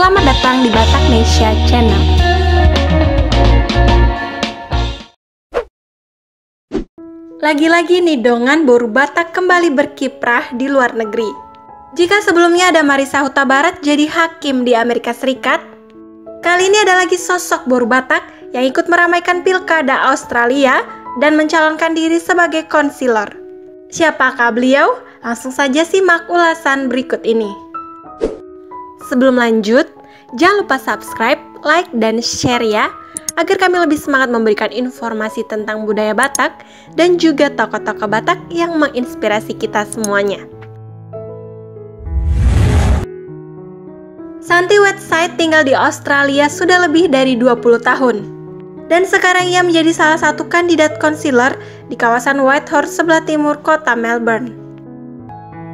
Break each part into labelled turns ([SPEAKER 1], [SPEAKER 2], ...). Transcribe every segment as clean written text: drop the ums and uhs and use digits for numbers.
[SPEAKER 1] Selamat datang di Bataknesia Channel. Lagi-lagi Nidongan Boru Batak kembali berkiprah di luar negeri. Jika sebelumnya ada Marissa Huta Barat jadi hakim di Amerika Serikat, kali ini ada lagi sosok Boru Batak yang ikut meramaikan pilkada Australia dan mencalonkan diri sebagai konsilor. Siapakah beliau? Langsung saja simak ulasan berikut ini. Sebelum lanjut, jangan lupa subscribe, like, dan share ya, agar kami lebih semangat memberikan informasi tentang budaya Batak dan juga tokoh-tokoh Batak yang menginspirasi kita semuanya. Santi Whiteside tinggal di Australia sudah lebih dari 20 tahun. Dan sekarang ia menjadi salah satu kandidat konsilor di kawasan Whitehorse sebelah timur kota Melbourne.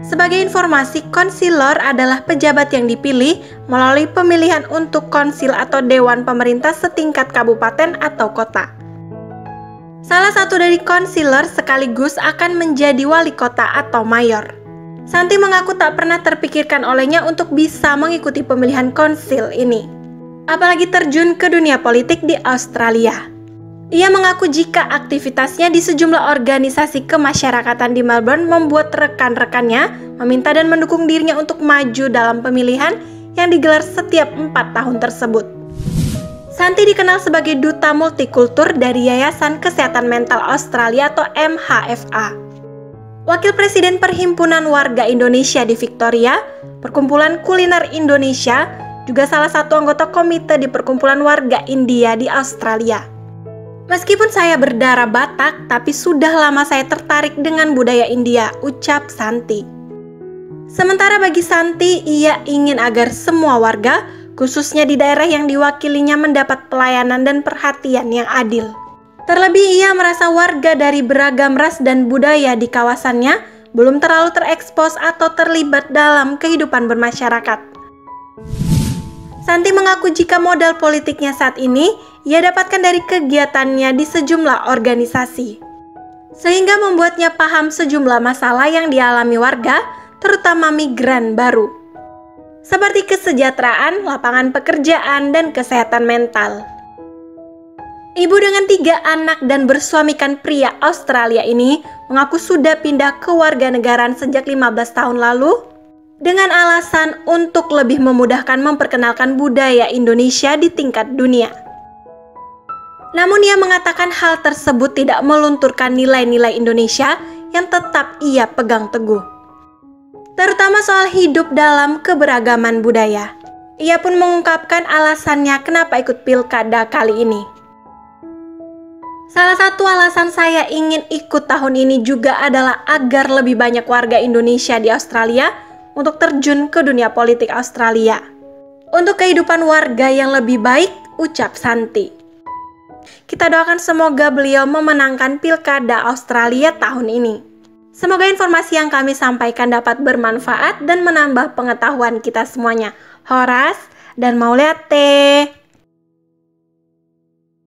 [SPEAKER 1] Sebagai informasi, konsilor adalah pejabat yang dipilih melalui pemilihan untuk konsil atau dewan pemerintah setingkat kabupaten atau kota. Salah satu dari konsilor sekaligus akan menjadi wali kota atau mayor. Santi mengaku tak pernah terpikirkan olehnya untuk bisa mengikuti pemilihan konsil ini, apalagi terjun ke dunia politik di Australia. Ia mengaku jika aktivitasnya di sejumlah organisasi kemasyarakatan di Melbourne membuat rekan-rekannya meminta dan mendukung dirinya untuk maju dalam pemilihan yang digelar setiap 4 tahun tersebut. Santi dikenal sebagai duta multikultur dari Yayasan Kesehatan Mental Australia atau MHFA. Wakil Presiden Perhimpunan Warga Indonesia di Victoria, Perkumpulan Kuliner Indonesia, juga salah satu anggota komite di Perkumpulan Warga India di Australia. Meskipun saya berdarah Batak, tapi sudah lama saya tertarik dengan budaya India, ucap Santi. Sementara bagi Santi, ia ingin agar semua warga, khususnya di daerah yang diwakilinya, mendapat pelayanan dan perhatian yang adil. Terlebih ia merasa warga dari beragam ras dan budaya di kawasannya belum terlalu terekspos atau terlibat dalam kehidupan bermasyarakat. Santi mengaku jika modal politiknya saat ini ia dapatkan dari kegiatannya di sejumlah organisasi, sehingga membuatnya paham sejumlah masalah yang dialami warga, terutama migran baru, seperti kesejahteraan, lapangan pekerjaan, dan kesehatan mental. Ibu dengan 3 anak dan bersuamikan pria Australia ini mengaku sudah pindah ke warganegaraan sejak 15 tahun lalu dengan alasan untuk lebih memudahkan memperkenalkan budaya Indonesia di tingkat dunia. Namun ia mengatakan hal tersebut tidak melunturkan nilai-nilai Indonesia yang tetap ia pegang teguh, terutama soal hidup dalam keberagaman budaya. Ia pun mengungkapkan alasannya kenapa ikut pilkada kali ini. Salah satu alasan saya ingin ikut tahun ini juga adalah agar lebih banyak warga Indonesia di Australia untuk terjun ke dunia politik Australia, untuk kehidupan warga yang lebih baik, ucap Santi. Kita doakan semoga beliau memenangkan pilkada Australia tahun ini. Semoga informasi yang kami sampaikan dapat bermanfaat dan menambah pengetahuan kita semuanya. Horas dan Mauleate.